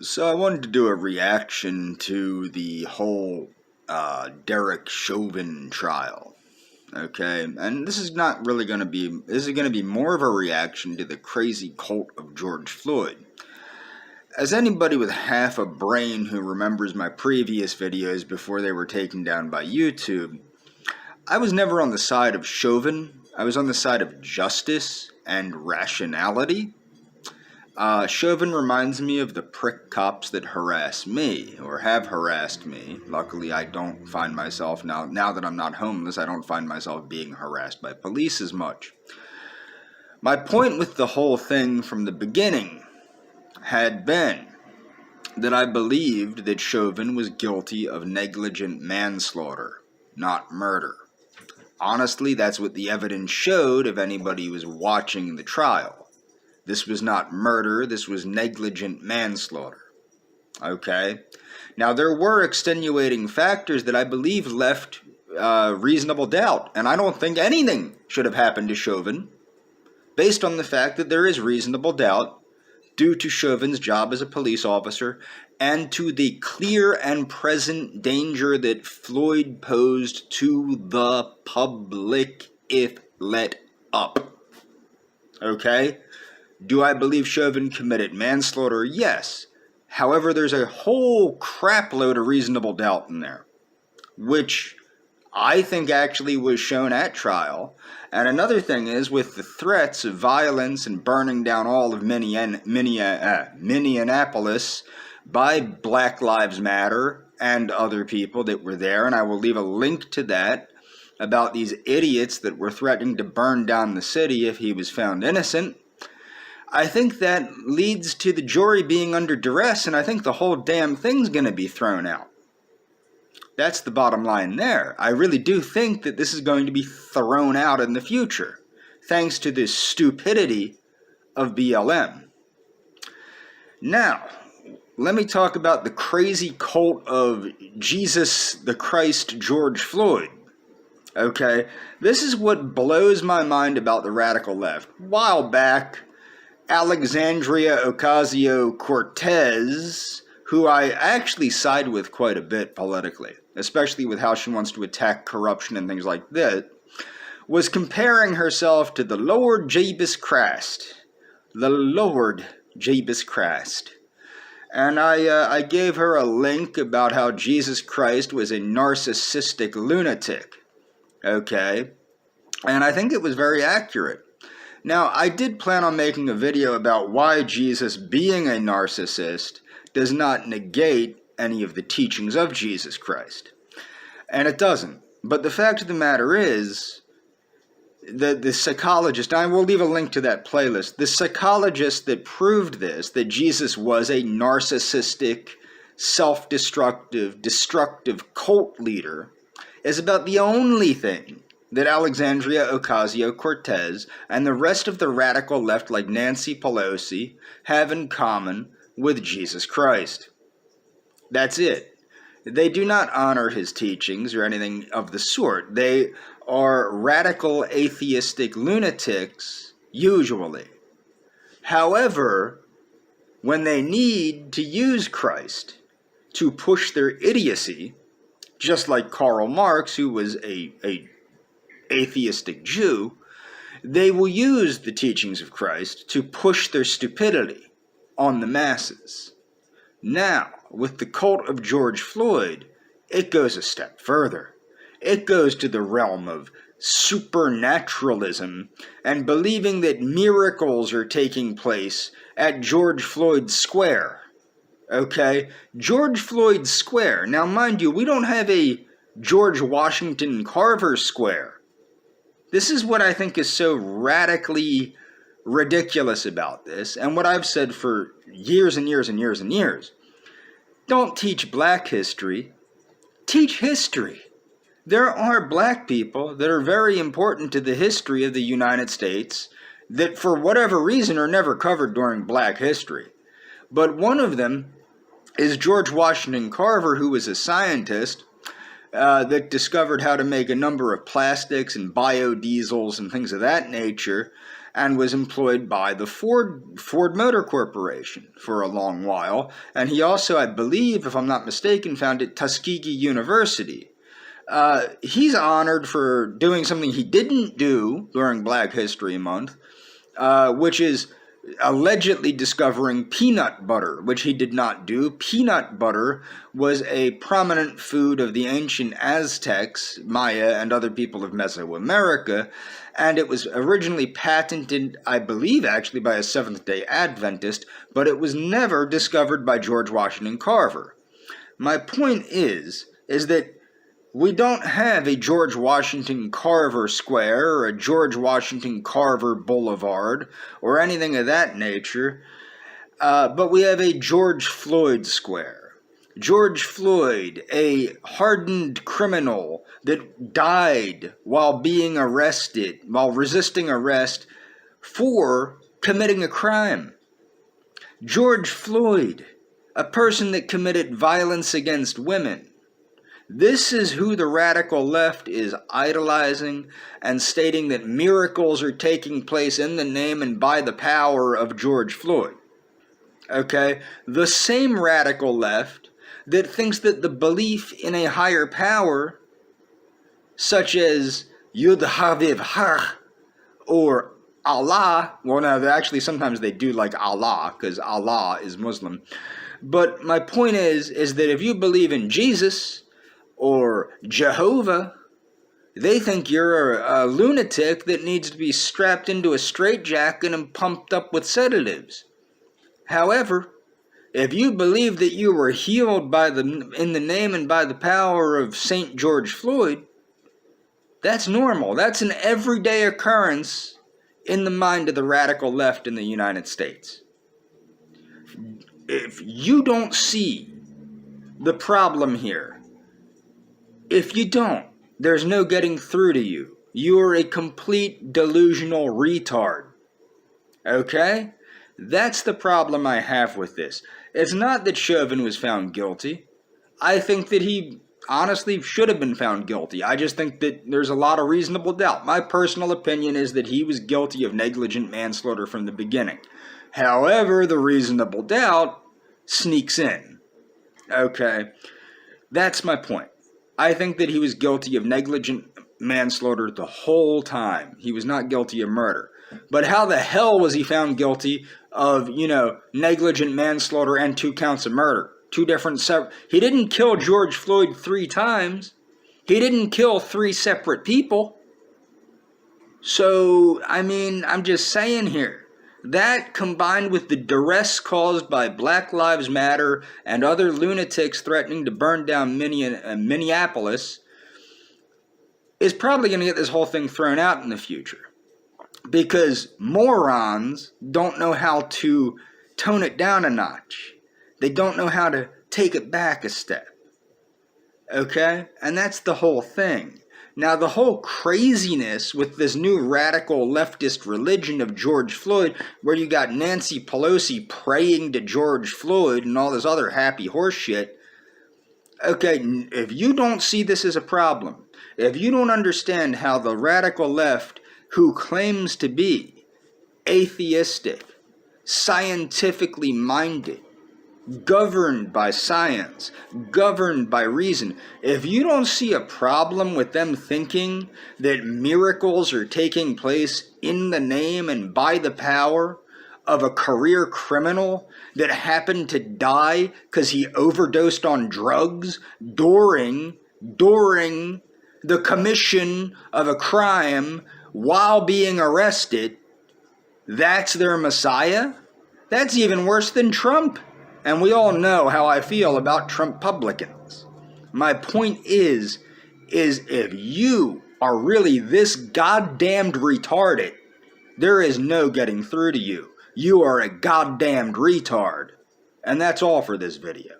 So I wanted to do a reaction to the whole Derek Chauvin trial. Okay, and this is not really going to be, this is going to be more of a reaction to the crazy cult of George Floyd. As anybody with half a brain who remembers my previous videos before they were taken down by YouTube, I was never on the side of Chauvin. I was on the side of justice and rationality. Chauvin reminds me of the prick cops that harass me, or have harassed me. Luckily, I don't find myself, now that I'm not homeless, I don't find myself being harassed by police as much. My point with the whole thing from the beginning had been that I believed that Chauvin was guilty of negligent manslaughter, not murder. Honestly, that's what the evidence showed if anybody was watching the trial. This was not murder, this was negligent manslaughter. Okay? Now, there were extenuating factors that I believe left reasonable doubt, and I don't think anything should have happened to Chauvin, based on the fact that there is reasonable doubt due to Chauvin's job as a police officer and to the clear and present danger that Floyd posed to the public if let up. Okay? Do I believe Chauvin committed manslaughter? Yes. However, there's a whole crapload of reasonable doubt in there, which I think actually was shown at trial. And another thing is, with the threats of violence and burning down all of Minneapolis by Black Lives Matter and other people that were there, and I will leave a link to that, about these idiots that were threatening to burn down the city if he was found innocent, I think that leads to the jury being under duress, and I think the whole damn thing's going to be thrown out. That's the bottom line there. I really do think that this is going to be thrown out in the future, thanks to the stupidity of BLM. Now, let me talk about the crazy cult of Jesus the Christ George Floyd. Okay, this is what blows my mind about the radical left. A while back, Alexandria Ocasio-Cortez, who I actually side with quite a bit politically, especially with how she wants to attack corruption and things like that, was comparing herself to the Lord Jesus Christ. The Lord Jesus Christ. And I gave her a link about how Jesus Christ was a narcissistic lunatic. Okay? And I think it was very accurate. Now, I did plan on making a video about why Jesus being a narcissist does not negate any of the teachings of Jesus Christ. And it doesn't. But the fact of the matter is that the psychologist, I will leave a link to that playlist, the psychologist that proved this, that Jesus was a narcissistic, self-destructive, destructive cult leader, is about the only thing that Alexandria Ocasio-Cortez and the rest of the radical left like Nancy Pelosi have in common with Jesus Christ. That's it. They do not honor his teachings or anything of the sort. They are radical atheistic lunatics, usually. However, when they need to use Christ to push their idiocy, just like Karl Marx, who was a atheistic Jew, they will use the teachings of Christ to push their stupidity on the masses. Now, with the cult of George Floyd, it goes a step further. It goes to the realm of supernaturalism and believing that miracles are taking place at George Floyd Square. Okay? George Floyd Square. Now, mind you, we don't have a George Washington Carver Square. This is what I think is so radically ridiculous about this, and what I've said for years and years and years and years. Don't teach black history. Teach history. There are black people that are very important to the history of the United States that for whatever reason are never covered during black history. But one of them is George Washington Carver, who was a scientist that discovered how to make a number of plastics and biodiesels and things of that nature, and was employed by the Ford Motor Corporation for a long while. And he also, I believe, if I'm not mistaken, founded Tuskegee University. He's honored for doing something he didn't do during Black History Month, which is allegedly discovering peanut butter, which he did not do. Peanut butter was a prominent food of the ancient Aztecs, Maya, and other people of Mesoamerica, and it was originally patented, I believe, actually by a Seventh-day Adventist, but it was never discovered by George Washington Carver. My point is that we don't have a George Washington Carver Square or a George Washington Carver Boulevard or anything of that nature, but we have a George Floyd Square. George Floyd, a hardened criminal that died while being arrested, while resisting arrest for committing a crime. George Floyd, a person that committed violence against women. This is who the radical left is idolizing and stating that miracles are taking place in the name and by the power of George Floyd. Okay? The same radical left that thinks that the belief in a higher power, such as Yud Haviv Har or Allah, well, no, actually sometimes they do like Allah because Allah is Muslim. But my point is that if you believe in Jesus or Jehovah, they think you're a lunatic that needs to be strapped into a straitjacket and pumped up with sedatives. However, if you believe that you were healed in the name and by the power of St. George Floyd, that's normal. That's an everyday occurrence in the mind of the radical left in the United States. If you don't see the problem here, if you don't, there's no getting through to you. You're a complete delusional retard. Okay? That's the problem I have with this. It's not that Chauvin was found guilty. I think that he honestly should have been found guilty. I just think that there's a lot of reasonable doubt. My personal opinion is that he was guilty of negligent manslaughter from the beginning. However, the reasonable doubt sneaks in. Okay? That's my point. I think that he was guilty of negligent manslaughter the whole time. He was not guilty of murder. But how the hell was he found guilty of, negligent manslaughter and 2 counts of murder? He didn't kill George Floyd 3 times. He didn't kill 3 separate people. So, I'm just saying here. That, combined with the duress caused by Black Lives Matter and other lunatics threatening to burn down Minneapolis, is probably going to get this whole thing thrown out in the future. Because morons don't know how to tone it down a notch. They don't know how to take it back a step. Okay? And that's the whole thing. Now, the whole craziness with this new radical leftist religion of George Floyd, where you got Nancy Pelosi praying to George Floyd and all this other happy horse shit, okay, if you don't see this as a problem, if you don't understand how the radical left, who claims to be atheistic, scientifically minded, governed by science, governed by reason. If you don't see a problem with them thinking that miracles are taking place in the name and by the power of a career criminal that happened to die because he overdosed on drugs during the commission of a crime while being arrested, that's their messiah? That's even worse than Trump. And we all know how I feel about Trump-publicans. My point is if you are really this goddamned retarded, there is no getting through to you. You are a goddamned retard. And that's all for this video.